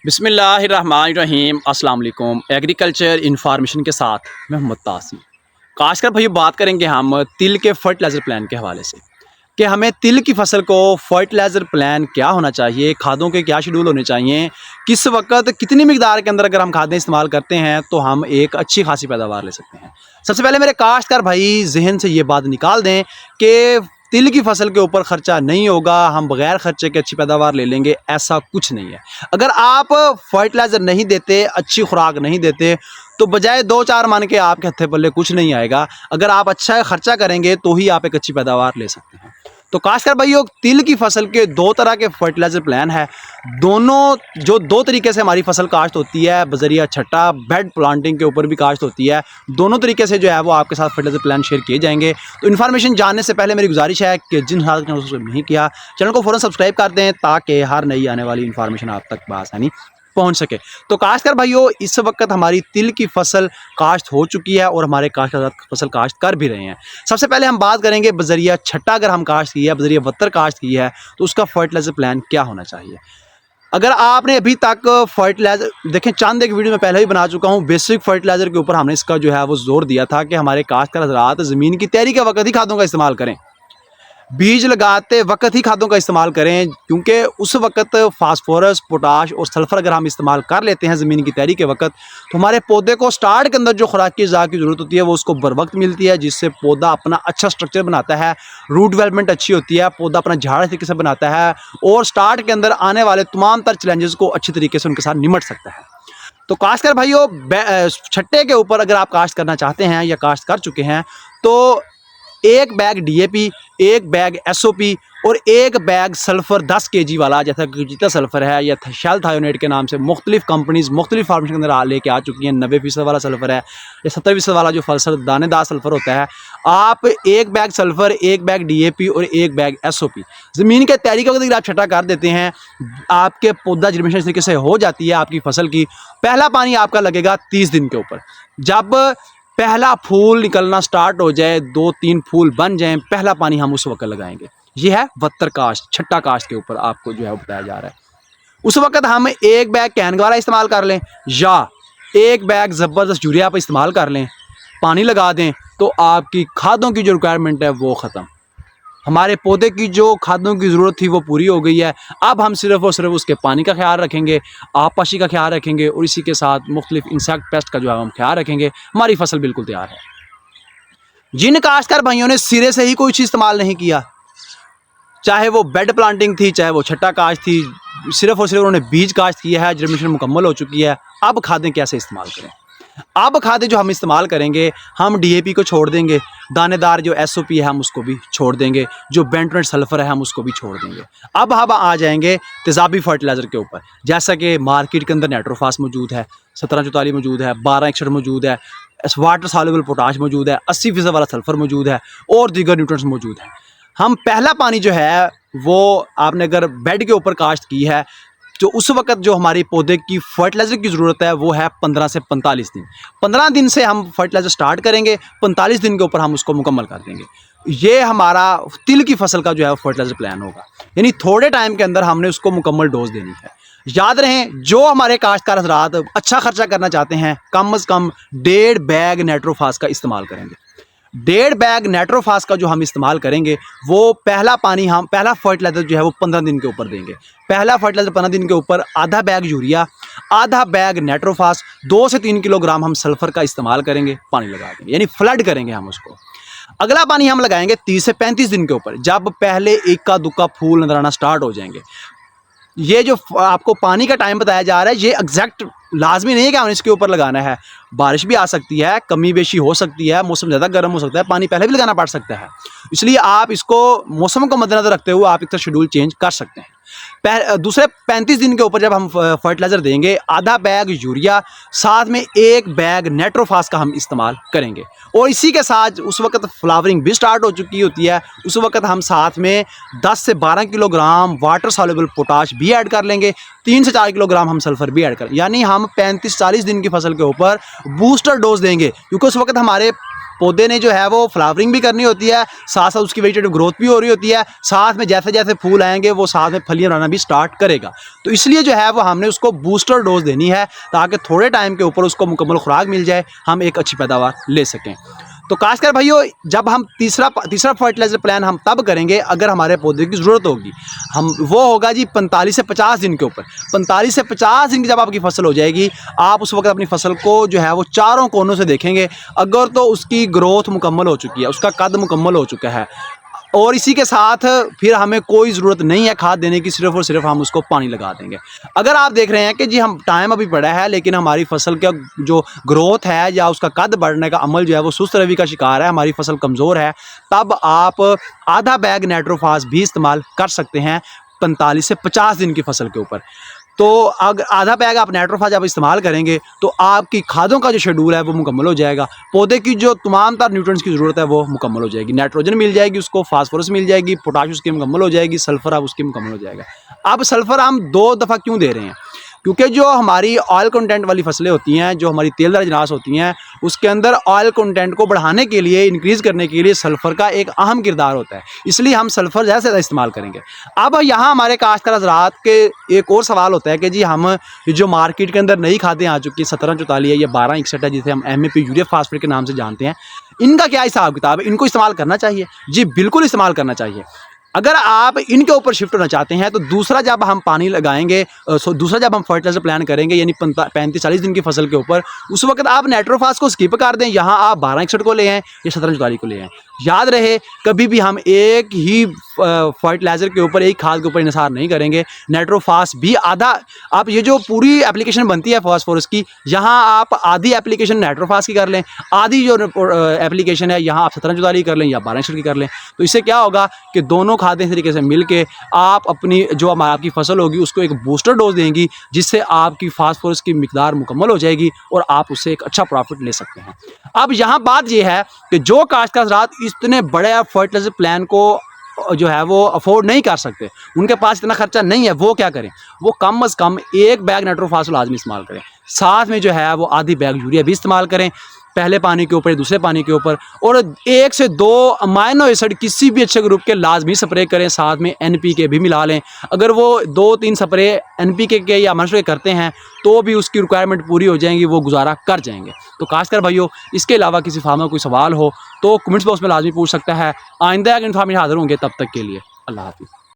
बिस्मिल्लाहिर्रहमानिर्रहीम अस्सलाम वालेकुम। एग्रीकल्चर इन्फॉर्मेशन के साथ मैं मोहम्मद तासिम। खासकर भाई बात करेंगे हम तिल के फर्टिलाइज़र प्लान के हवाले से कि हमें तिल की फसल को फर्टिलाइज़र प्लान क्या होना चाहिए, खादों के क्या शेड्यूल होने चाहिए, किस वक्त कितनी मिकदार के अंदर अगर हम खादें इस्तेमाल करते हैं तो हम एक अच्छी खासी पैदावार ले सकते हैं। सबसे पहले मेरे काश्तकार भाई जहन से ये बात निकाल दें कि तिल की फसल के ऊपर ख़र्चा नहीं होगा, हम बग़ैर ख़र्चे के अच्छी पैदावार ले लेंगे, ऐसा कुछ नहीं है। अगर आप फर्टिलाइज़र नहीं देते, अच्छी खुराक नहीं देते, तो बजाय 2-4 मन के आपके हत्थे पल्ले कुछ नहीं आएगा। अगर आप अच्छा ख़र्चा करेंगे तो ही आप एक अच्छी पैदावार ले सकते हैं। तो खासकर भाइयों, तिल की फसल के 2 तरह के फर्टिलाइज़र प्लान है। दोनों जो 2 तरीके से हमारी फसल काश्त होती है, बज़रिया छट्टा बेड प्लांटिंग के ऊपर भी काश्त होती है। दोनों तरीके से जो है वो आपके साथ फर्टिलाइज़र प्लान शेयर किए जाएंगे। तो इन्फॉर्मेशन जानने से पहले मेरी गुजारिश है कि जिन हाल चैनल को सब्सक्राइब नहीं किया, चैनल को फ़ौरन सब्सक्राइब कर दें ताकि हर नई आने वाली इन्फॉर्मेशन आप तक बआसानी पहुंच सके। तो खासकर भाइयों, इस वक्त हमारी तिल की फसल काश्त हो चुकी है और हमारे काश्तकार फसल काश्त कर भी रहे हैं। सबसे पहले हम बात करेंगे बज़रिया छट्टा अगर हम काश्त की है, बज़रिया वत्तर काश्त की है, तो उसका फर्टिलाइज़र प्लान क्या होना चाहिए। अगर आपने अभी तक फर्टिलाइज़र देखें, चंद एक वीडियो में पहले ही बना चुका हूँ, बेसिक फर्टिलाइज़र के ऊपर हमने इसका जो है वो जोर दिया था कि हमारे काश्तकार हज़रात ज़मीन की तैयारी के वक्त ही खादों का इस्तेमाल करें, बीज लगाते वक्त ही खादों का इस्तेमाल करें, क्योंकि उस वक्त फास्फोरस, पोटाश और सल्फ़र अगर हम इस्तेमाल कर लेते हैं ज़मीन की तैयारी के वक्त, तो हमारे पौधे को स्टार्ट के अंदर जो खुराक की ग़िज़ा की ज़रूरत होती है वो उसको बर वक्त मिलती है, जिससे पौधा अपना अच्छा स्ट्रक्चर बनाता है, रूट डेवलपमेंट अच्छी होती है, पौधा अपना झाड़ तरीके से बनाता है और स्टार्ट के अंदर आने वाले तमाम तर चैलेंजेस को अच्छी तरीके से उनके साथ निमट सकता है। तो खासकर भाइयों, छट्टे के ऊपर अगर आप काश्त करना चाहते हैं या काश्त कर चुके हैं, तो 1 बैग DAP, 1 बैग SOP और 1 बैग सल्फ़र 10 kg वाला, जैसा कि जितना सल्फ़र है या शेल थायोनेट के नाम से मुख्तलिफ कंपनीज़ मुख्तलिफ फार्मेशन के अंदर लेके आ चुकी हैं। 90% वाला सल्फ़र है या 70% वाला जो फलसर दानेदार सल्फ़र होता है। आप 1 बैग सल्फ़र, 1 बैग DAP और 1 बैग SOP ज़मीन के तैयारी के वक्त अगर आप छटा कर देते हैं, आपके पौधा जर्मिनेशन इस तरीके से हो जाती है आपकी फसल की। पहला पानी आपका लगेगा 30 दिन के ऊपर। जब पहला फूल निकलना स्टार्ट हो जाए, 2-3 फूल बन जाएं, पहला पानी हम उस वक्त लगाएंगे। ये है वत्तर काश्त, छट्टा काश्त के ऊपर आपको जो है वो बताया जा रहा है। उस वक्त हम 1 बैग कैनगारा इस्तेमाल कर लें या 1 बैग ज़बरदस्त यूरिया पर इस्तेमाल कर लें, पानी लगा दें, तो आपकी खादों की जो रिक्वायरमेंट है वो ख़त्म। हमारे पौधे की जो खादों की ज़रूरत थी वो पूरी हो गई है। अब हम सिर्फ़ और सिर्फ उसके पानी का ख्याल रखेंगे, आबपाशी का ख्याल रखेंगे और इसी के साथ मुख्तलिफ इंसेक्ट पेस्ट का जो है हम ख्याल रखेंगे। हमारी फसल बिल्कुल तैयार है। जिन काश्तकार भाइयों ने सिरे से ही कोई चीज़ इस्तेमाल नहीं किया, चाहे वो बेड प्लांटिंग थी, चाहे वो छट्टा काश्त थी, सिर्फ़ और सिर्फ उन्होंने बीज काश्त किया है, जर्मिनेशन मुकम्मल हो चुकी है, अब खादें कैसे इस्तेमाल करें। अब खादें जो हम इस्तेमाल करेंगे, हम DAP को छोड़ देंगे, दानेदार जो SOP है हम उसको भी छोड़ देंगे, जो बेंटोनेट सल्फ़र है हम उसको भी छोड़ देंगे। अब हम आ जाएंगे तेज़ाबी फर्टिलाइज़र के ऊपर, जैसा कि मार्केट के अंदर नाइट्रोफास मौजूद है, 1744 मौजूद है, 1261 मौजूद है, वाटर सॉल्युबल पोटाश मौजूद है, 80% वाला सल्फ़र मौजूद है और दीगर न्यूट्रिएंट्स मौजूद हैं। हम पहला पानी जो है वो आपने अगर बेड के ऊपर काश्त की है, जो उस वक्त जो हमारी पौधे की फर्टिलाइज़र की ज़रूरत है वो है 15 से 45 दिन। 15 दिन से हम फर्टिलाइज़र स्टार्ट करेंगे, 45 दिन के ऊपर हम उसको मुकम्मल कर देंगे। ये हमारा तिल की फसल का जो है फर्टिलाइज़र प्लान होगा, यानी थोड़े टाइम के अंदर हमने उसको मुकम्मल डोज देनी है। याद रहें, जो हमारे काश्तकार हज़रात अच्छा खर्चा करना चाहते हैं, कम अज़ कम 1.5 बैग नाइट्रोफास का इस्तेमाल करेंगे। 1.5 बैग नाइट्रोफास का जो हम इस्तेमाल करेंगे, वो पहला पानी हम पहला फर्टिलाइज़र जो है वो 15 दिन के ऊपर देंगे। पहला फर्टिलाइज़र 15 दिन के ऊपर आधा बैग यूरिया, आधा बैग नाइट्रोफास, 2 से 3 किलोग्राम हम सल्फ़र का इस्तेमाल करेंगे, पानी लगा देंगे, यानी फ्लड करेंगे हम उसको। अगला पानी हम लगाएंगे 30 से 35 दिन के ऊपर, जब पहले इक्का दुक्का फूल नजर आना स्टार्ट हो जाएंगे। ये जो आपको पानी का टाइम बताया जा रहा है, ये एग्जैक्ट लाजमी नहीं है कि हमने इसके ऊपर लगाना है। बारिश भी आ सकती है, कमी बेशी हो सकती है, मौसम ज़्यादा गर्म हो सकता है, पानी पहले भी लगाना पड़ सकता है। इसलिए आप इसको मौसम को मद्देनजर रखते हुए आप इसका शेड्यूल चेंज कर सकते हैं। दूसरे 35 दिन के ऊपर जब हम फर्टिलाइज़र देंगे, आधा बैग यूरिया, साथ में 1 बैग नाइट्रोफास का हम इस्तेमाल करेंगे और इसी के साथ उस वक्त फ्लावरिंग भी स्टार्ट हो चुकी होती है। उस वक्त हम साथ में 10 से 12 किलोग्राम वाटर सॉल्युबल पोटाश भी ऐड कर लेंगे, 3 से 4 किलोग्राम हम सल्फ़र भी ऐड करें, यानी हम 35-40 दिन की फसल के ऊपर बूस्टर डोज देंगे, क्योंकि उस वक्त हमारे पौधे ने जो है वो फ्लावरिंग भी करनी होती है, साथ साथ उसकी वेजिटेटिव ग्रोथ भी हो रही होती है, साथ में जैसे जैसे फूल आएंगे वो साथ में फलियाँ बनाना भी स्टार्ट करेगा। तो इसलिए जो है वो हमने उसको बूस्टर डोज देनी है ताकि थोड़े टाइम के ऊपर उसको मुकम्मल खुराक मिल जाए, हम एक अच्छी पैदावार ले सकें। तो खासकर भाइयों जब हम तीसरा फर्टिलाइज़र प्लान हम तब करेंगे अगर हमारे पौधे की ज़रूरत होगी, हम वो होगा जी 45 से 50 दिन के ऊपर। 45 से 50 दिन की जब आपकी फसल हो जाएगी, आप उस वक्त अपनी फसल को जो है वो चारों कोनों से देखेंगे। अगर तो उसकी ग्रोथ मुकम्मल हो चुकी है, उसका कद मुकम्मल हो चुका है और इसी के साथ फिर हमें कोई ज़रूरत नहीं है खाद देने की, सिर्फ़ और सिर्फ हम उसको पानी लगा देंगे। अगर आप देख रहे हैं कि जी हम टाइम अभी पड़ा है लेकिन हमारी फसल का जो ग्रोथ है या उसका कद बढ़ने का अमल जो है वो सुस्त रवि का शिकार है, हमारी फसल कमज़ोर है, तब आप आधा बैग नाइट्रोफास भी इस्तेमाल कर सकते हैं 45 से 50 दिन की फसल के ऊपर। तो अगर आधा बैग आप नाइट्रोफास जब इस्तेमाल करेंगे तो आपकी खादों का जो शेड्यूल है वो मुकम्मल हो जाएगा। पौधे की जो तमाम तर न्यूट्रिएंट्स की ज़रूरत है वो मुकम्मल हो जाएगी। नाइट्रोजन मिल जाएगी उसको, फास्फोरस मिल जाएगी, पोटाश उसकी मुकम्मल हो जाएगी, सल्फ़र अब उसकी मुकम्मल हो जाएगा। अब सल्फ़र हम 2 दफ़ा क्यों दे रहे हैं? क्योंकि जो हमारी ऑयल कंटेंट वाली फसलें होती हैं, जो हमारी तेलदार अजनास होती हैं, उसके अंदर ऑयल कंटेंट को बढ़ाने के लिए, इंक्रीज़ करने के लिए सल्फ़र का एक अहम किरदार होता है। इसलिए हम सल्फ़र ज़्यादा से ज़्यादा इस्तेमाल करेंगे। अब यहाँ हमारे काश्तकार हज़रात के एक और सवाल होता है कि जी हम जो मार्केट के अंदर नई खादें आ चुकी हैं 1744 है या 1261 है, जिसे हम MAP यूरिया फास्फेट के नाम से जानते हैं, इनका क्या हिसाब किताब है? इनको इस्तेमाल करना चाहिए? जी बिल्कुल इस्तेमाल करना चाहिए। अगर आप इनके ऊपर शिफ्ट होना चाहते हैं तो दूसरा जब हम पानी लगाएंगे, दूसरा जब हम फर्टिलाइजर प्लान करेंगे यानी 35-40 दिन की फसल के ऊपर, उस वक्त आप नाइट्रोफास को स्किप कर दें। यहाँ आप 1261 को ले आएँ या 1744 को ले आएँ। याद रहे कभी भी हम एक ही फर्टिलाइज़र के ऊपर, एक खाद के ऊपर इन्हिसार नहीं करेंगे। नाइट्रोफास भी आधा, आप ये जो पूरी एप्लीकेशन बनती है फास्फोरस की, यहाँ आप आधी एप्लीकेशन नाइट्रोफास की कर लें, आधी जो एप्लीकेशन है यहाँ आप 1744 कर लें या 1261 की कर लें। तो इससे क्या होगा कि दोनों खादें इस तरीके से मिल के आप अपनी जो आपकी फसल होगी उसको एक बूस्टर डोज देंगी, जिससे आपकी फास्फोरस की मिकदार मुकम्मल हो जाएगी और आप उससे एक अच्छा प्रॉफिट ले सकते हैं। अब यहाँ बात ये है कि जो काश्तकार हज़रात इतने बड़े फर्टिलाइजर प्लान को जो है वो अफोर्ड नहीं कर सकते, उनके पास इतना खर्चा नहीं है, वो क्या करें? वो कम अज़ कम एक बैग नाइट्रोफास लाजमी इस्तेमाल करें, साथ में जो है वो आधी बैग यूरिया भी इस्तेमाल करें, पहले पानी के ऊपर दूसरे पानी के ऊपर, और 1 से 2 अमाइनो एसिड किसी भी अच्छे ग्रुप के लाजमी स्प्रे करें, साथ में NPK भी मिला लें। अगर वो 2-3 स्प्रे NPK के या अमाइनो एसिड के करते हैं तो भी उसकी रिक्वायरमेंट पूरी हो जाएंगी, वो गुजारा कर जाएंगे। तो खासकर भाइयों इसके अलावा किसी फार्मर को कोई सवाल हो तो कमेंट्स बॉक्स में लाजमी पूछ सकता है। आइंदा अगर इन्फॉर्मेशन हाजिर होंगे, तब तक के लिए अल्लाह हाफ़िज़।